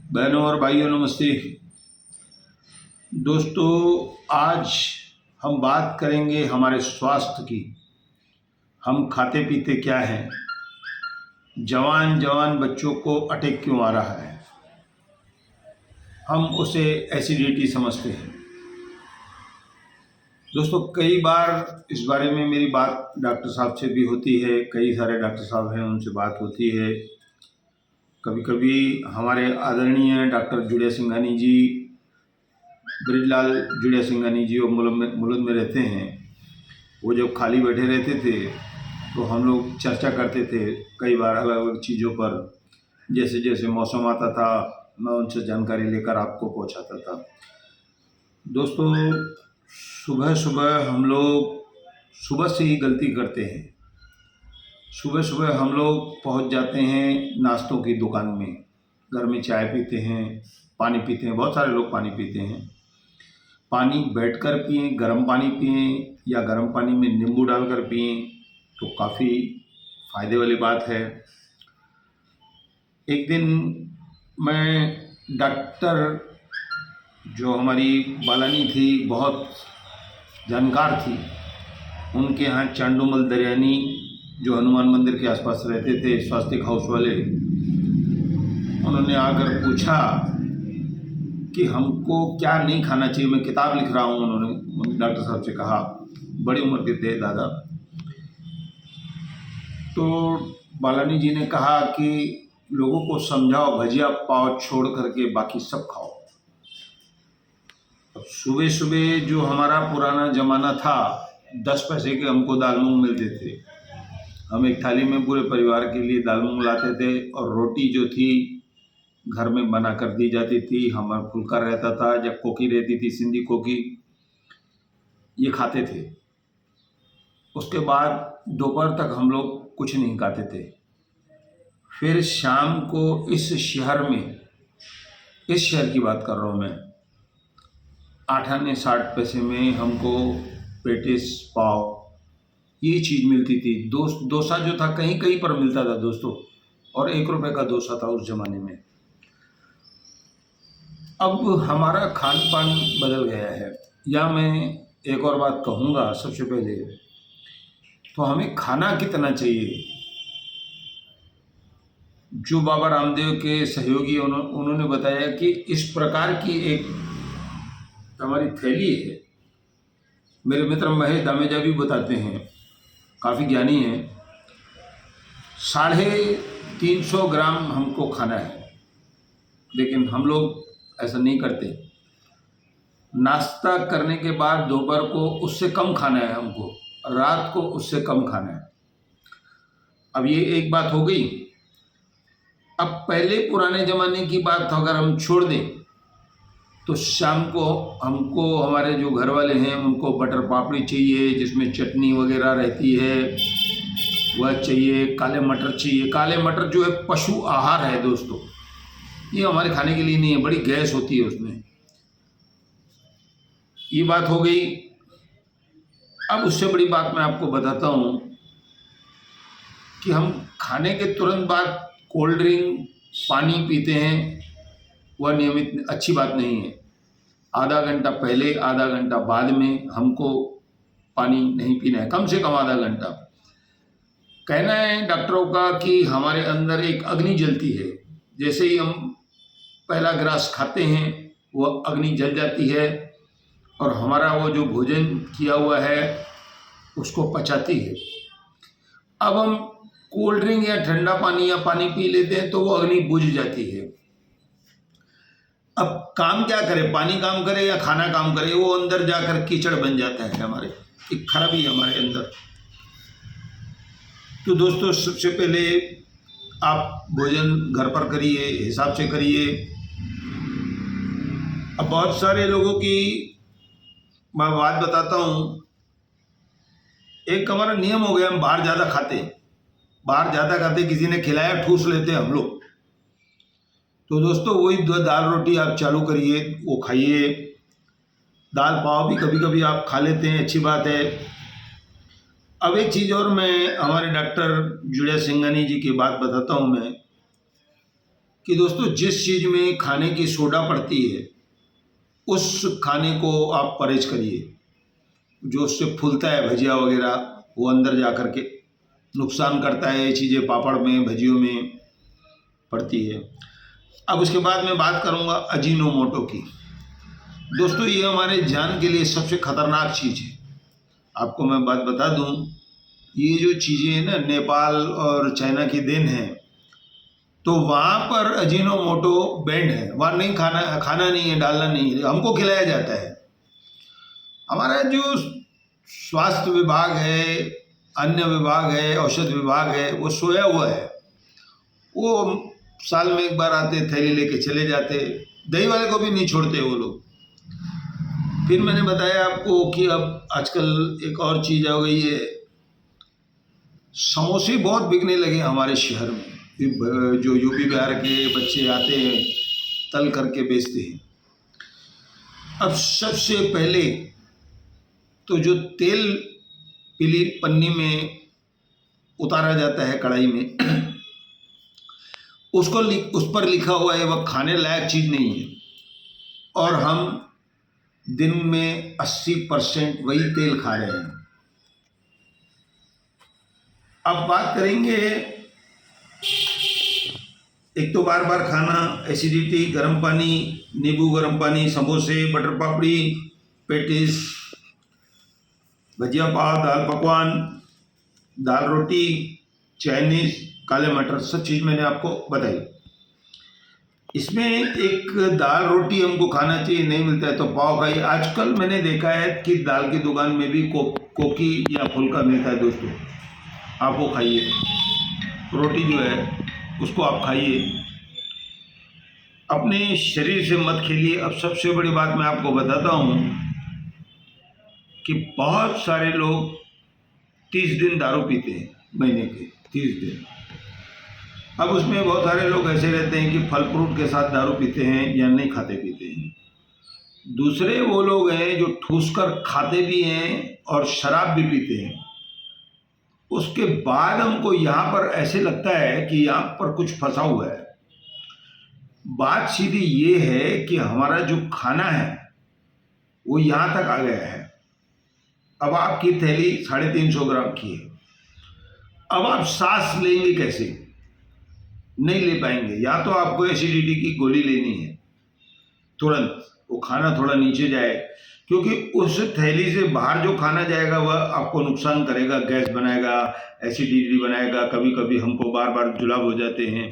बहनों और भाइयों नमस्ते। दोस्तों, आज हम बात करेंगे हमारे स्वास्थ्य की। हम खाते पीते क्या हैं, जवान जवान बच्चों को अटैक क्यों आ रहा है, हम उसे एसिडिटी समझते हैं। दोस्तों, कई बार इस बारे में मेरी बात डॉक्टर साहब से भी होती है, कई सारे डॉक्टर साहब हैं उनसे बात होती है। कभी कभी हमारे आदरणीय डॉक्टर जुड़िया सिंघानी जी, ब्रिजलाल जुड़िया सिंघानी जी वो मुल्क में रहते हैं। वो जब खाली बैठे रहते थे तो हम लोग चर्चा करते थे कई बार अलग अलग चीज़ों पर। जैसे जैसे मौसम आता था मैं उनसे जानकारी लेकर आपको पहुंचाता था। दोस्तों, सुबह सुबह हम लोग सुबह से ही गलती करते हैं। सुबह सुबह हम लोग पहुंच जाते हैं नाश्तों की दुकान में, घर में चाय पीते हैं, पानी पीते हैं। बहुत सारे लोग पानी पीते हैं। पानी बैठकर पिएं, गर्म पानी पिएं या गर्म पानी में नींबू डालकर पिएं तो काफ़ी फ़ायदे वाली बात है। एक दिन मैं डॉक्टर जो हमारी बालानी थी, बहुत जानकार थी, उनके यहाँ चांडूमल दरियानी जो हनुमान मंदिर के आसपास रहते थे, स्वास्थ्य हाउस वाले, उन्होंने आकर पूछा कि हमको क्या नहीं खाना चाहिए। मैं किताब लिख रहा हूँ, उन्होंने डॉक्टर साहब से कहा। बड़ी उम्र के थे दादा। तो बालानी जी ने कहा कि लोगों को समझाओ, भजिया पाव छोड़ करके बाकी सब खाओ। अब सुबह सुबह जो हमारा पुराना ज़माना था, 10 पैसे के हमको दाल मूंग मिलते थे। हम एक थाली में पूरे परिवार के लिए दाल मूंग लाते थे और रोटी जो थी घर में बना कर दी जाती थी। हमारा फुल्का रहता था, जब कोकी रहती थी, सिंधी कोकी, ये खाते थे। उसके बाद दोपहर तक हम लोग कुछ नहीं खाते थे। फिर शाम को इस शहर की बात कर रहा हूँ मैं, 8 आने 60 पैसे में हमको पेटिस पाव ये चीज़ मिलती थी। डोसा जो था कहीं कहीं पर मिलता था दोस्तों, और 1 रुपये का डोसा था उस ज़माने में। अब हमारा खान पान बदल गया है। या मैं एक और बात कहूँगा सबसे पहले, तो हमें खाना कितना चाहिए। जो बाबा रामदेव के सहयोगी उन्होंने बताया कि इस प्रकार की एक हमारी थैली है। मेरे मित्र महेश दामेजा भी बताते हैं, काफ़ी ज्ञानी हैं। 350 ग्राम हमको खाना है, लेकिन हम लोग ऐसा नहीं करते। नाश्ता करने के बाद दोपहर को उससे कम खाना है हमको, रात को उससे कम खाना है। अब ये एक बात हो गई। अब पहले पुराने ज़माने की बात अगर हम छोड़ दें तो शाम को हमको हमारे जो घर वाले हैं उनको बटर पापड़ी चाहिए जिसमें चटनी वगैरह रहती है, वह चाहिए। काले मटर चाहिए। काले मटर जो है पशु आहार है दोस्तों, ये हमारे खाने के लिए नहीं है, बड़ी गैस होती है उसमें। ये बात हो गई। अब उससे बड़ी बात मैं आपको बताता हूँ कि हम खाने के तुरंत बाद कोल्ड ड्रिंक, पानी पीते हैं, वह नियमित अच्छी बात नहीं है। आधा घंटा पहले, आधा घंटा बाद में हमको पानी नहीं पीना है, कम से कम आधा घंटा। कहना है डॉक्टरों का कि हमारे अंदर एक अग्नि जलती है। जैसे ही हम पहला ग्रास खाते हैं वह अग्नि जल जाती है और हमारा वो जो भोजन किया हुआ है उसको पचाती है। अब हम कोल्ड ड्रिंक या ठंडा पानी या पानी पी लेते हैं तो वो अग्नि बुझ जाती है। अब काम क्या करे, पानी काम करे या खाना काम करे, वो अंदर जाकर कीचड़ बन जाता है। हमारे एक खराबी है हमारे अंदर। तो दोस्तों, सबसे पहले आप भोजन घर पर करिए, हिसाब से करिए। अब बहुत सारे लोगों की मैं बात बताता हूँ। एक हमारा नियम हो गया, हम बाहर ज़्यादा खाते, किसी ने खिलाया ठूस लेते हम लोग। तो दोस्तों, वही दाल रोटी आप चालू करिए, वो खाइए। दाल पाव भी कभी कभी आप खा लेते हैं, अच्छी बात है। अब एक चीज़ और, मैं हमारे डॉक्टर जुड़िया सिंघानी जी की बात बताता हूँ मैं कि दोस्तों जिस चीज़ में खाने की सोडा पड़ती है उस खाने को आप परहेज करिए। जो उससे फूलता है भजिया वगैरह, वो अंदर जा कर के नुकसान करता है। ये चीज़ें पापड़ में, भजियों में पड़ती है। अब उसके बाद मैं बात करूँगा अजीनोमोटो की। दोस्तों ये हमारे जान के लिए सबसे खतरनाक चीज़ है। आपको मैं बात बता दूं, ये जो चीज़ें हैं ना, नेपाल और चाइना की देन है। तो वहाँ पर अजीनोमोटो बैंड है, वहाँ नहीं खाना नहीं है, डालना नहीं है, हमको खिलाया जाता है। हमारा जो स्वास्थ्य विभाग है, अन्य विभाग है, औषध विभाग है, वो सोया हुआ है। वो साल में एक बार आते, थैली लेके चले जाते, दही वाले को भी नहीं छोड़ते वो लोग। फिर मैंने बताया आपको कि अब आजकल एक और चीज़ आ गई है, समोसे बहुत बिकने लगे हमारे शहर में। जो यूपी बिहार के बच्चे आते हैं, तल करके बेचते हैं। अब सबसे पहले तो जो तेल पीली पन्नी में उतारा जाता है कढ़ाई में, उस पर लिखा हुआ है वह खाने लायक चीज़ नहीं है, और हम दिन में 80% वही तेल खा रहे हैं। अब बात करेंगे, एक तो बार बार खाना, एसिडिटी, गर्म पानी, नींबू गर्म पानी, समोसे, बटर पापड़ी, पेटिस, भजिया पाव, दाल पकवान, दाल रोटी, चाइनीज, काले मटर, सब चीज़ मैंने आपको बताई। इसमें एक दाल रोटी हमको खाना चाहिए, नहीं मिलता है तो पाव खाइए। आजकल मैंने देखा है कि दाल की दुकान में भी कोकी या फुल्का मिलता है। दोस्तों आप वो खाइए, रोटी जो है उसको आप खाइए, अपने शरीर से मत खेलिए। अब सबसे बड़ी बात मैं आपको बताता हूँ कि बहुत सारे लोग 30 दिन दारू पीते हैं, महीने के 30 दिन। अब उसमें बहुत सारे लोग ऐसे रहते हैं कि फल फ्रूट के साथ दारू पीते हैं या नहीं खाते पीते हैं। दूसरे वो लोग हैं जो ठूस कर खाते भी हैं और शराब भी पीते हैं। उसके बाद हमको यहाँ पर ऐसे लगता है कि यहाँ पर कुछ फंसा हुआ है। बात सीधी ये है कि हमारा जो खाना है वो यहाँ तक आ गया है। अब आपकी थैली 350 ग्राम की है, अब आप सांस लेंगे कैसे? नहीं ले पाएंगे। या तो आपको एसिडिटी की गोली लेनी है तुरंत, वो खाना थोड़ा नीचे जाए, क्योंकि उस थैली से बाहर जो खाना जाएगा वह आपको नुकसान करेगा, गैस बनाएगा, एसिडिटी बनाएगा, कभी कभी हमको बार बार जुलाब हो जाते हैं।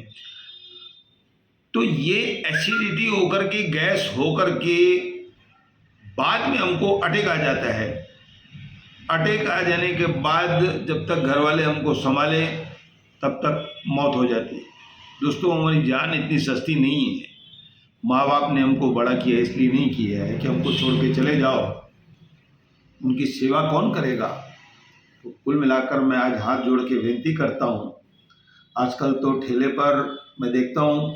तो ये एसिडिटी होकर के, गैस होकर के बाद में हमको अटैक आ जाता है। अटैक आ जाने के बाद जब तक घर वाले हमको संभाले तब तक मौत हो जाती है। दोस्तों हमारी जान इतनी सस्ती नहीं है। माँ बाप ने हमको बड़ा किया इसलिए नहीं किया है कि हमको छोड़ के चले जाओ, उनकी सेवा कौन करेगा? तो कुल मिलाकर मैं आज हाथ जोड़ के विनती करता हूँ। आजकल तो ठेले पर मैं देखता हूँ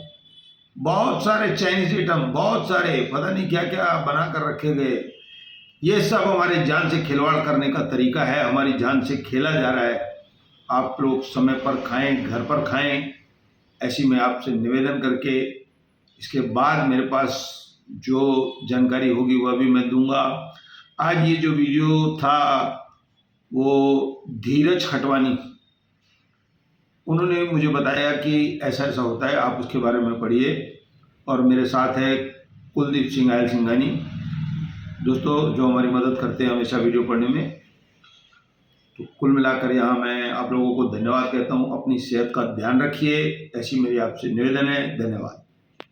बहुत सारे चाइनीज आइटम, बहुत सारे पता नहीं क्या क्या बना कर रखे गए। ये सब हमारे जान से खिलवाड़ करने का तरीका है, हमारी जान से खेला जा रहा है। आप लोग समय पर खाएं, घर पर खाएं, ऐसी मैं आपसे निवेदन करके, इसके बाद मेरे पास जो जानकारी होगी वह भी मैं दूंगा। आज ये जो वीडियो था वो धीरज खटवानी, उन्होंने मुझे बताया कि ऐसा ऐसा होता है, आप उसके बारे में पढ़िए। और मेरे साथ है कुलदीप सिंह आयल सिंघानी, दोस्तों जो हमारी मदद करते हैं हमेशा वीडियो पढ़ने में। तो कुल मिलाकर यहाँ मैं आप लोगों को धन्यवाद कहता हूँ। अपनी सेहत का ध्यान रखिए, ऐसी मेरी आपसे निवेदन है। धन्यवाद।